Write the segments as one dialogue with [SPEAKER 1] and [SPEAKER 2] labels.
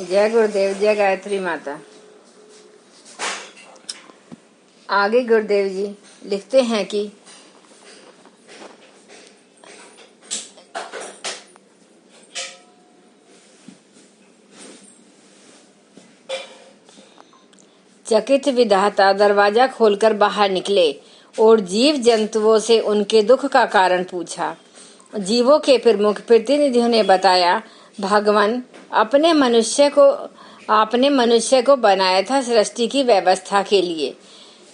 [SPEAKER 1] जय गुरुदेव, जय गायत्री माता। आगे गुरुदेव जी लिखते हैं कि चकित विधाता दरवाजा खोलकर बाहर निकले और जीव जंतुओं से उनके दुख का कारण पूछा। जीवों के प्रमुख प्रतिनिधियों ने बताया, भगवान आपने मनुष्य को बनाया था सृष्टि की व्यवस्था के लिए,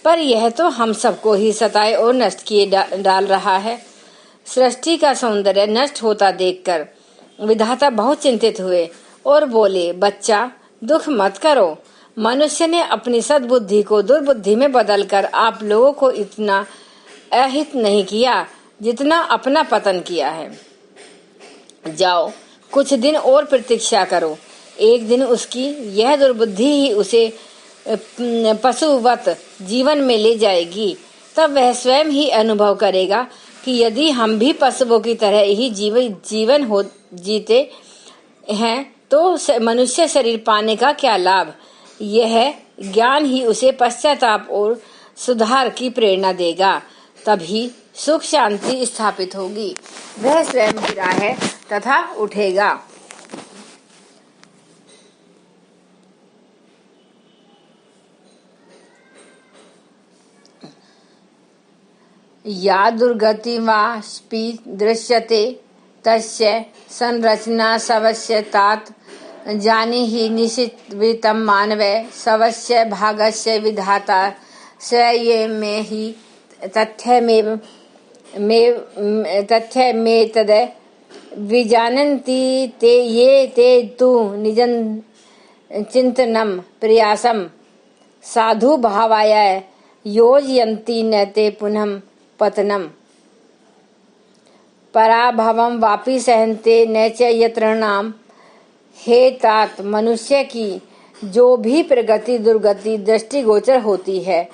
[SPEAKER 1] पर यह तो हम सबको ही सताए और नष्ट किए डाल रहा है। सृष्टि का सौंदर्य नष्ट होता देखकर विधाता बहुत चिंतित हुए और बोले, बच्चा दुख मत करो। मनुष्य ने अपनी सद्बुद्धि को दुर्बुद्धि में बदलकर आप लोगों को इतना अहित नहीं किया जितना अपना पतन किया है। जाओ कुछ दिन और प्रतीक्षा करो, एक दिन उसकी यह दुर्बुद्धि ही उसे पशुवत जीवन में ले जाएगी। तब वह स्वयं ही अनुभव करेगा कि यदि हम भी पशुओं की तरह ही जीवन हो जीते हैं तो मनुष्य शरीर पाने का क्या लाभ। यह ज्ञान ही उसे पश्चाताप और सुधार की प्रेरणा देगा, तभी सुख शांति स्थापित होगी। वह स्वयं गिरा है तथा उठेगा। या दुर्गति वाष्पी दृश्यते तस्य संरचना सवस्य तात जानी ही निश्चितम मानवे सवस्य भागस्य विधाता स ये में ही तथ्य में तद विजानन्ति ते ये ते तु निजं चिंतनम प्रयासम साधु भावाय योजयन्ति न ते पुनः पतनम पराभवम वापि सहन्ते न च यत्रणाम। हे तात, मनुष्य की जो भी प्रगति दुर्गति दृष्टिगोचर होती है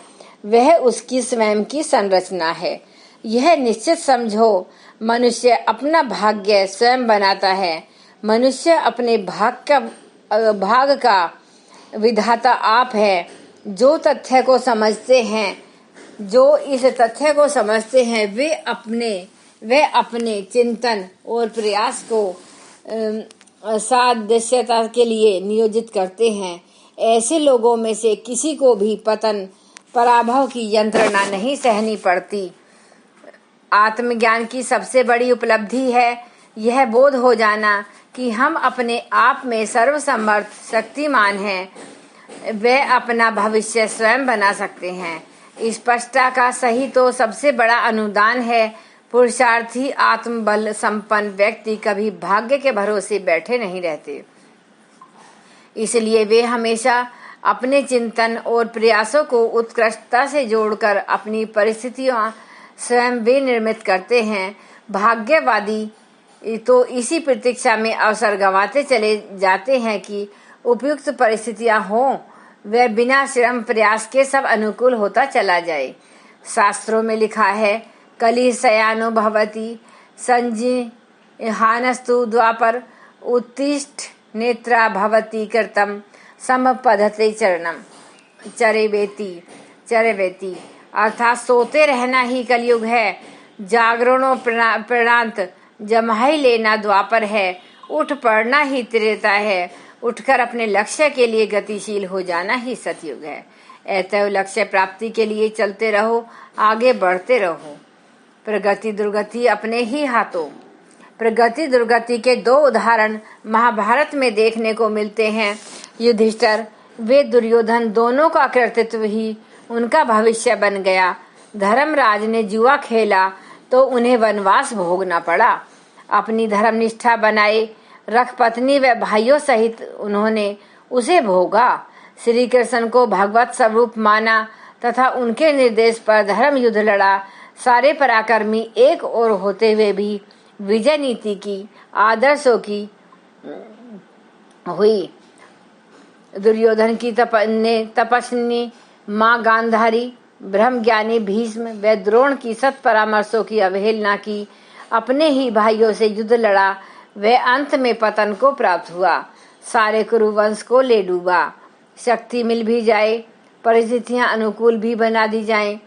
[SPEAKER 1] वह उसकी स्वयं की संरचना है। यह निश्चित समझो, मनुष्य अपना भाग्य स्वयं बनाता है। मनुष्य अपने भाग का विधाता आप है। जो तथ्य को समझते हैं वे अपने चिंतन और प्रयास को सादृश्यता के लिए नियोजित करते हैं। ऐसे लोगों में से किसी को भी पतन पराभव की यंत्रणा नहीं सहनी पड़ती। आत्मज्ञान की सबसे बड़ी उपलब्धि है यह बोध हो जाना कि हम अपने आप में सर्वसमर्थ शक्तिमान हैं। वे अपना भविष्य स्वयं बना सकते हैं। स्पष्टता का सही तो सबसे बड़ा अनुदान है। पुरुषार्थी आत्मबल संपन्न व्यक्ति कभी भाग्य के भरोसे बैठे नहीं रहते, इसलिए वे हमेशा अपने चिंतन और प्रयासों को उत्कृष्टता से जोड़कर अपनी परिस्थितियां स्वयं विनिर्मित करते हैं। भाग्यवादी तो इसी प्रतीक्षा में अवसर गंवाते चले जाते हैं कि उपयुक्त परिस्थितियां हों, वह बिना श्रम प्रयास के सब अनुकूल होता चला जाए। शास्त्रों में लिखा है, कली शयानो भवति संजिहानस्तु द्वापर उत्तिष्ठ नेत्रा भवति कृतम समपधते चरणम चरेवेति। अर्थात सोते रहना ही कलयुग है, जागरणों प्रणांत जमाई लेना द्वापर है, उठ पड़ना ही त्रेता है, उठकर अपने लक्ष्य के लिए गतिशील हो जाना ही सतयुग है। अतः लक्ष्य प्राप्ति के लिए चलते रहो, आगे बढ़ते रहो। प्रगति दुर्गति अपने ही हाथों। प्रगति दुर्गति के दो उदाहरण महाभारत में देखने को मिलते हैं। युधिष्ठिर वे दुर्योधन दोनों का कर्तृत्व ही उनका भविष्य बन गया। धर्मराज ने जुआ खेला तो उन्हें वनवास भोगना पड़ा। अपनी धर्मनिष्ठा बनाए रख पत्नी व भाइयों सहित उन्होंने उसे भोगा। श्री कृष्ण को भगवत स्वरूप माना तथा उनके निर्देश पर धर्म युद्ध लड़ा। सारे पराक्रमी एक और होते हुए भी विजय नीति की आदर्शों की हुई। दुर्योधन की तपस्विनी माँ गांधारी, ब्रह्मज्ञानी भीष्म व द्रोण की सत परामर्शों की अवहेलना की, अपने ही भाइयों से युद्ध लड़ा, वह अंत में पतन को प्राप्त हुआ। सारे कुरुवंश को ले डूबा। शक्ति मिल भी जाए, परिस्थितियां अनुकूल भी बना दी जाएं,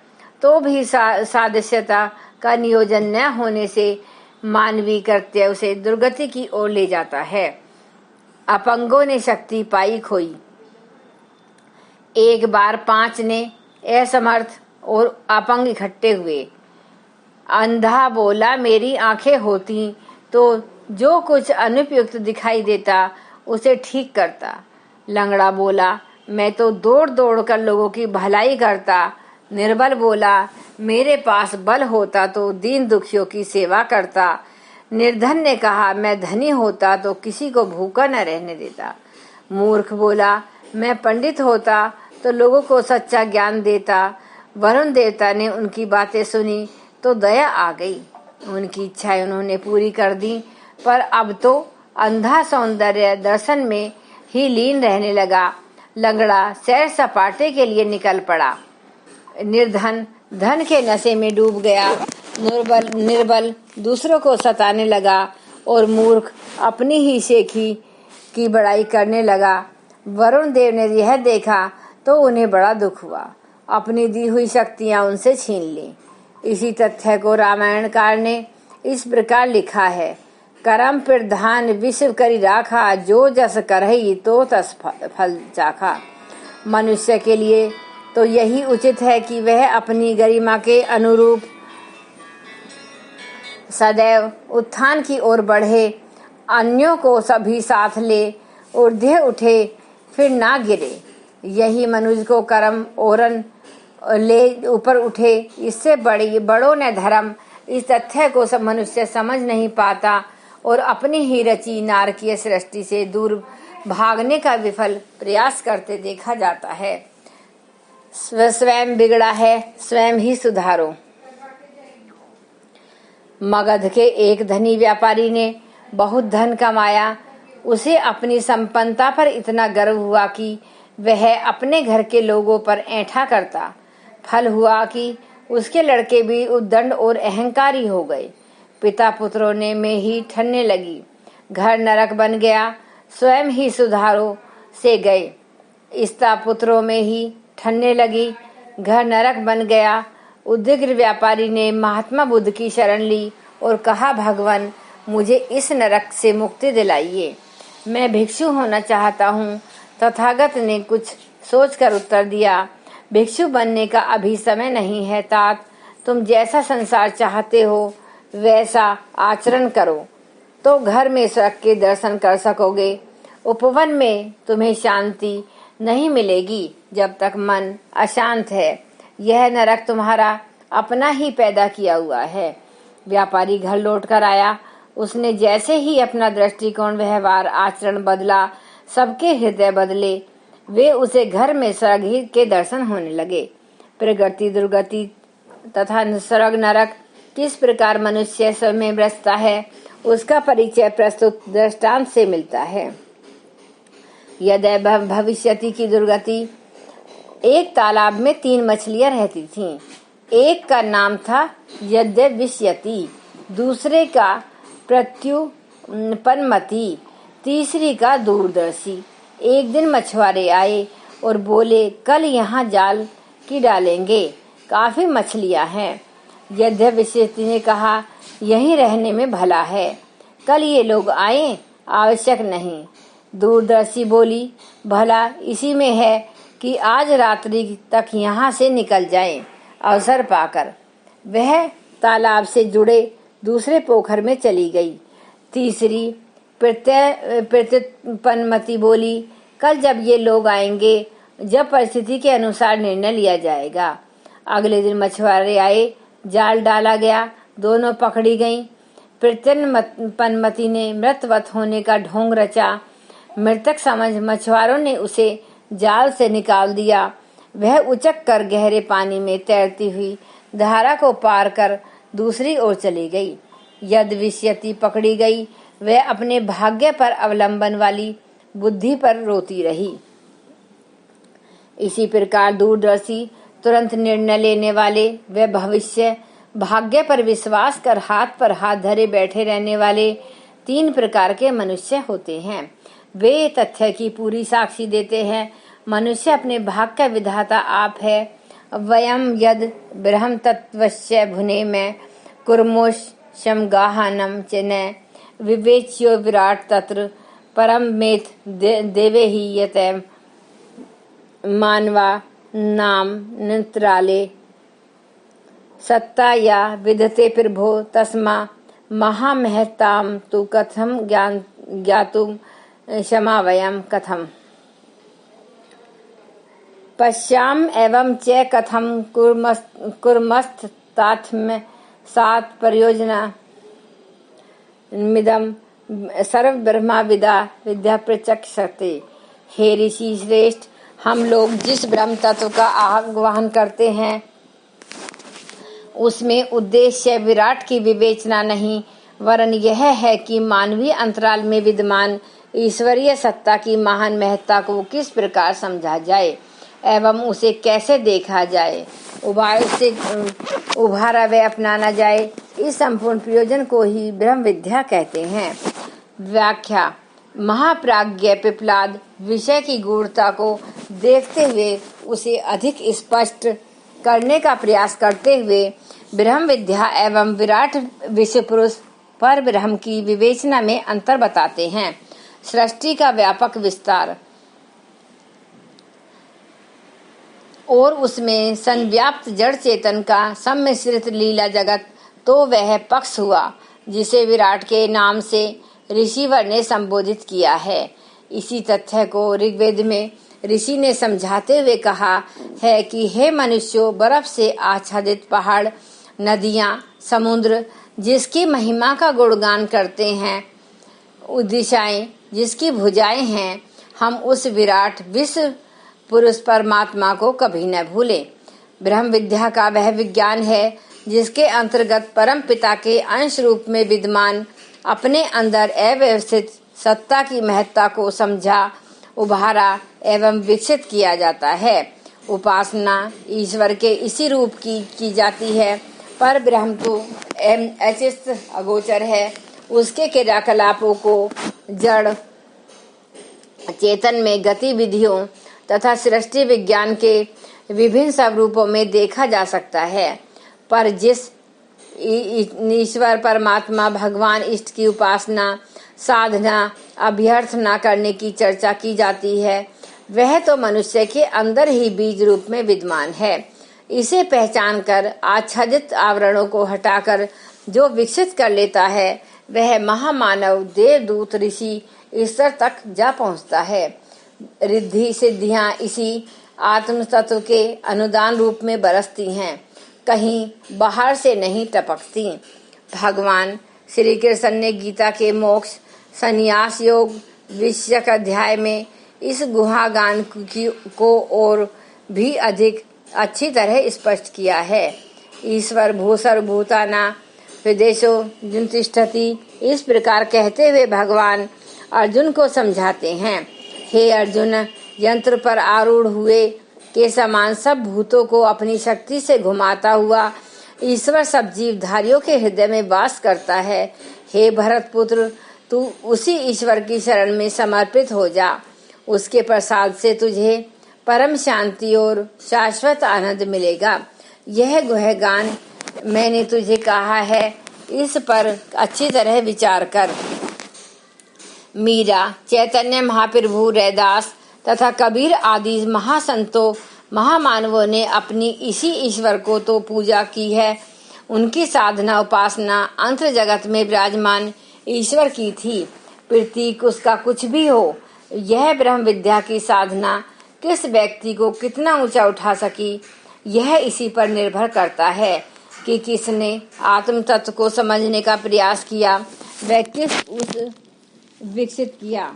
[SPEAKER 1] तो भी सादृश्यता का नियोजन न होने से मानवीय कृत्य उसे दुर्गति की ओर ले जाता है। अपंगों ने शक्ति पाई खोई। एक बार 5 ने असमर्थ और अपंग इकट्ठे हुए। अंधा बोला, मेरी आंखें होती तो जो कुछ अनुपयुक्त दिखाई देता उसे ठीक करता। लंगड़ा बोला, मैं तो दौड़ दौड़ कर लोगों की भलाई करता। निर्बल बोला, मेरे पास बल होता तो दीन दुखियों की सेवा करता। निर्धन ने कहा, मैं धनी होता तो किसी को भूखा न रहने देता। मूर्ख बोला, मैं पंडित होता तो लोगों को सच्चा ज्ञान देता। वरुण देवता ने उनकी बातें सुनी तो दया आ गई। उनकी इच्छाएं उन्होंने पूरी कर दी, पर अब तो अंधा सौंदर्य दर्शन में ही लीन रहने लगा। लंगड़ा सैर सपाटे के लिए निकल पड़ा। निर्धन धन के नशे में डूब गया। निर्बल दूसरों को सताने लगा और मूर्ख अपनी ही शेखी की बड़ाई करने लगा। वरुण देव ने यह देखा तो उन्हें बड़ा दुख हुआ। अपनी दी हुई शक्तियां उनसे छीन ली। इसी तथ्य को रामायणकार ने इस प्रकार लिखा है, करम प्रधान विश्व करी राखा, जो जस करही तो तस फल चाखा। मनुष्य के लिए तो यही उचित है कि वह अपनी गरिमा के अनुरूप सदैव उत्थान की ओर बढ़े, अन्यों को सभी साथ ले, ऊर्ध्व उठे फिर ना गिरे। यही मनुष्य को कर्म ओरन ले ऊपर उठे, इससे बड़ों ने धर्म। इस तथ्य को सब मनुष्य समझ नहीं पाता और अपनी ही रची नारकीय सृष्टि से दूर भागने का विफल प्रयास करते देखा जाता है। स्वयं बिगड़ा है, स्वयं ही सुधारो। मगध के एक धनी व्यापारी ने बहुत धन कमाया। उसे अपनी संपन्नता पर इतना गर्व हुआ कि वह अपने घर के लोगों पर ऐंठा करता। फल हुआ कि उसके लड़के भी उद्दंड और अहंकारी हो गए। पिता पुत्रों ने में ही ठनने लगी। घर नरक बन गया। स्वयं ही सुधारो से गए। स्त्रा पुत्रों में ही ठनने लगी। घर नरक बन गया। उद्विग्न व्यापारी ने महात्मा बुद्ध की शरण ली और कहा, भगवान मुझे इस नरक से मुक्ति दिलाइए, मैं भिक्षु होना चाहता हूँ। तथागत ने कुछ सोचकर उत्तर दिया, भिक्षु बनने का अभी समय नहीं है तात। तुम जैसा संसार चाहते हो वैसा आचरण करो तो घर में स्वर्ग के दर्शन कर सकोगे। उपवन में तुम्हें शांति नहीं मिलेगी जब तक मन अशांत है। यह नरक तुम्हारा अपना ही पैदा किया हुआ है। व्यापारी घर लौट कर आया। उसने जैसे ही अपना दृष्टिकोण, व्यवहार, आचरण बदला, सबके हृदय बदले। वे उसे घर में स्वर्ग के दर्शन होने लगे। प्रगति दुर्गति तथा स्वर्ग नरक किस प्रकार मनुष्य में बसता है, उसका परिचय प्रस्तुत दृष्टांत से मिलता है। यद्य भविष्यति की दुर्गति। एक तालाब में 3 मछलियां रहती थीं। एक का नाम था यद्यविष्यति, दूसरे का प्रत्युपन्मति, तीसरी का दूरदर्शी। एक दिन मछुआरे आए और बोले, कल यहाँ जाल की डालेंगे, काफी मछलियां हैं। यद्यविष्यति ने कहा, यहीं रहने में भला है, कल ये लोग आए, आवश्यक नहीं। दूरदर्शी बोली, भला इसी में है कि आज रात्रि तक यहाँ से निकल जाएं। अवसर पाकर वह तालाब से जुड़े दूसरे पोखर में चली गई। तीसरी प्रत्युपन्मति बोली, कल जब ये लोग आएंगे, जब परिस्थिति के अनुसार निर्णय लिया जाएगा। अगले दिन मछुआरे आए, जाल डाला गया, दोनों पकड़ी गईं। प्रत्युपन्मति ने मृतवत होने का ढोंग रचा। मृतक समझ मछुआरों ने उसे जाल से निकाल दिया। वह उचक कर गहरे पानी में तैरती हुई धारा को पार कर दूसरी ओर चली गई। यद्यविष्यति पकड़ी गई। वह अपने भाग्य पर अवलंबन वाली बुद्धि पर रोती रही। इसी प्रकार दूरदर्शी, तुरंत निर्णय लेने वाले, वे भविष्य, भाग्य पर विश्वास कर हाथ पर हाथ धरे बैठे रहने वाले 3 प्रकार के मनुष्य होते हैं। वे तथ्य की पूरी साक्षी देते हैं। मनुष्य अपने भाग का विधाता आप है। वयम यद ब्रह्म तत्वस्य भुने में कुर्मोशम गाहानम चेन विवेच्यो विराट तत्र परम मेथ देवे ही यते मानवा नाम नित्राले सत्ता या विदते प्रभो तस्मा महामहताम तु कथम ज्ञातुम क्षमावयम कथम पश्याम एवं च कथम कुर्मस्तात्म सात प्रयोजना मिदम सर्व ब्रह्मा विद्या प्रचक्षते। हे ऋषि श्रेष्ठ, हम लोग जिस ब्रह्म तत्व का आह्वान करते हैं उसमें उद्देश्य विराट की विवेचना नहीं, वरन यह है कि मानवीय अंतराल में विद्यमान ईश्वरीय सत्ता की महान महत्ता को किस प्रकार समझा जाए एवं उसे कैसे देखा जाए, उसे उभारा व अपनाना जाए। इस संपूर्ण प्रयोजन को ही ब्रह्म विद्या कहते हैं। व्याख्या। महाप्राज्ञ पिपलाद विषय की गूढ़ता को देखते हुए उसे अधिक स्पष्ट करने का प्रयास करते हुए ब्रह्म विद्या एवं विराट विश्व पुरुष पर ब्रह्म की विवेचना में अंतर बताते हैं। सृष्टि का व्यापक विस्तार और उसमें संव्याप्त जड़ चेतन का सम्मिश्रित लीला जगत तो वह पक्ष हुआ जिसे विराट के नाम से ऋषिवर ने संबोधित किया है। इसी तथ्य को ऋग्वेद में ऋषि ने समझाते हुए कहा है कि हे मनुष्यों, बर्फ से आच्छादित पहाड़, नदियां, समुद्र जिसकी महिमा का गुणगान करते हैं, दिशाएं जिसकी भुजाएं हैं, हम उस विराट विश्व पुरुष परमात्मा को कभी न भूलें। ब्रह्म विद्या का वह विज्ञान है जिसके अंतर्गत परम पिता के अंश रूप में विद्यमान अपने अंदर अव्यवस्थित सत्ता की महत्ता को समझा, उभारा एवं विकसित किया जाता है। उपासना ईश्वर के इसी रूप की जाती है, पर ब्रह्म तो अचिस्त अगोचर है। उसके क्रियाकलापों को जड़ चेतन में गतिविधियों तथा सृष्टि विज्ञान के विभिन्न स्वरूपों में देखा जा सकता है, पर जिस ईश्वर परमात्मा भगवान इष्ट की उपासना, साधना, अभ्यर्थना करने की चर्चा की जाती है, वह तो मनुष्य के अंदर ही बीज रूप में विद्यमान है। इसे पहचान कर आच्छादित आवरणों को हटाकर जो विकसित कर लेता है, वह महामानव देवदूत ऋषि ईश्वर तक जा पहुंचता है। रिद्धि सिद्धियां इसी आत्म तत्व के अनुदान रूप में बरसती हैं, कहीं बाहर से नहीं टपकती। भगवान श्री कृष्ण ने गीता के मोक्ष संन्यास योग विषयक अध्याय में इस गुहागान को और भी अधिक अच्छी तरह स्पष्ट किया है। ईश्वर भूसर भूताना विदेशो जुन तिष्ठति, इस प्रकार कहते हुए भगवान अर्जुन को समझाते हैं, हे अर्जुन, यंत्र पर आरूढ़ हुए के समान सब भूतों को अपनी शक्ति से घुमाता हुआ ईश्वर सब जीवधारियों के हृदय में वास करता है। हे भरत पुत्र, तू उसी ईश्वर की शरण में समर्पित हो जा। उसके प्रसाद से तुझे परम शांति और शाश्वत आनंद मिलेगा। यह गुहगान मैंने तुझे कहा है, इस पर अच्छी तरह विचार कर। मीरा, चैतन्य महाप्रभु, रैदास तथा कबीर आदि महासंतों महामानवों ने अपनी इसी ईश्वर को तो पूजा की है। उनकी साधना उपासना अंतर जगत में विराजमान ईश्वर की थी। प्रतीक उसका कुछ भी हो, यह ब्रह्म विद्या की साधना किस व्यक्ति को कितना ऊंचा उठा सकी, यह इसी पर निर्भर करता है कि किसने आत्म तत्व को समझने का प्रयास किया, वह किस उस विकसित किया।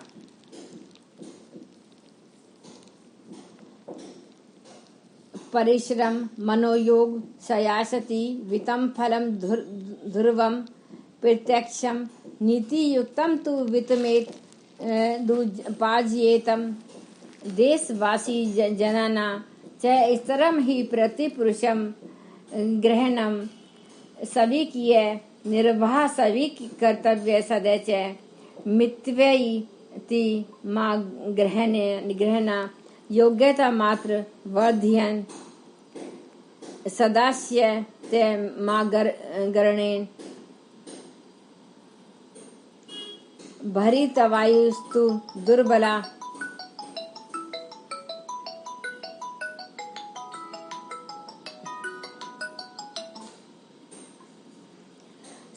[SPEAKER 1] परिश्रम मनोयोग सयासति वितम फलम ध्रुवम प्रत्यक्षम नीति युक्तम तु वितमेत पाज्येतम देशवासी जनाना च स्तरम ही प्रतिपुरुषम ग्रहणम सभी किए निर्वाह सभी कर्तव्य सदैच मित्वयी माँ ग्रहणा योग्यता मात्र वर्ध्यन सदास्य ते माँ गरणेन भरी तवायुस्तु दुर्बला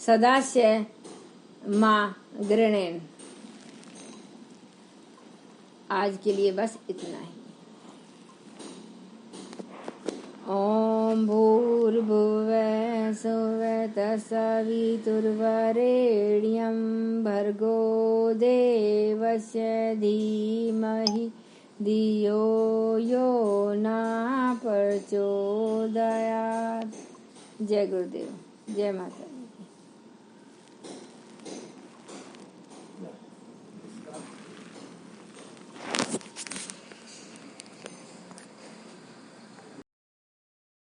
[SPEAKER 1] सदास्य माँ गृणेन। आज के लिए बस इतना ही। ओम भूर्भुवः स्वः तत्सवितुर्वरेण्यं भर्गो देवस्य धीमहि धियो यो न प्रचोदयात्। जय गुरुदेव, जय माता।